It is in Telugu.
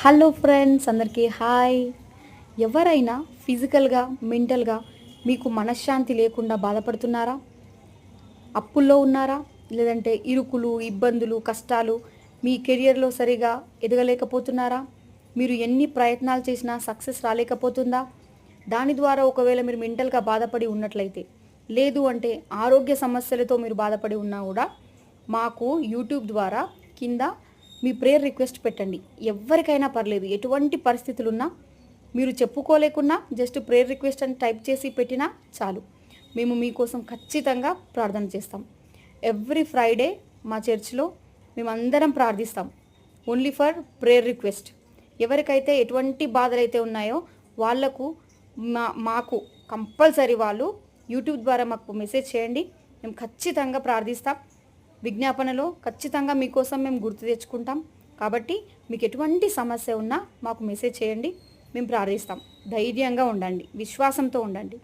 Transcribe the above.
హలో ఫ్రెండ్స్, అందరికీ హాయ్. ఎవరైనా ఫిజికల్గా మెంటల్గా మీకు మనశ్శాంతి లేకుండా బాధపడుతున్నారా? అప్పుల్లో ఉన్నారా? లేదంటే ఇరుకులు, ఇబ్బందులు, కష్టాలు, మీ కెరియర్లో సరిగా ఎదగలేకపోతున్నారా? మీరు ఎన్ని ప్రయత్నాలు చేసినా సక్సెస్ రాలేకపోతుందా? దాని ద్వారా ఒకవేళ మీరు మెంటల్గా బాధపడి ఉన్నట్లయితే, లేదు అంటే ఆరోగ్య సమస్యలతో మీరు బాధపడి ఉన్నా కూడా మాకు యూట్యూబ్ ద్వారా కింద మీ ప్రేయర్ రిక్వెస్ట్ పెట్టండి. ఎవరికైనా పర్లేదు, ఎటువంటి పరిస్థితులున్నా మీరు చెప్పుకోలేకున్నా జస్ట్ ప్రేయర్ రిక్వెస్ట్ అని టైప్ చేసి పెట్టినా చాలు. మేము మీకోసం ఖచ్చితంగా ప్రార్థన చేస్తాం. ఎవ్రీ ఫ్రైడే మా చర్చ్లో మేమందరం ప్రార్థిస్తాం. Only for prayer request. ఎవరికైతే ఎటువంటి బాధలు అయితే ఉన్నాయో వాళ్లకు మాకు కంపల్సరీ వాళ్ళు యూట్యూబ్ ద్వారా మాకు మెసేజ్ చేయండి. మేము ఖచ్చితంగా ప్రార్థిస్తాం. విజ్ఞాపనలో ఖచ్చితంగా మీకోసం మేము గుర్తు తెచ్చుకుంటాం. కాబట్టి మీకు ఎటువంటి సమస్య ఉన్నా మాకు మెసేజ్ చేయండి, మేము ప్రార్థిస్తాం. ధైర్యంగా ఉండండి, విశ్వాసంతో ఉండండి.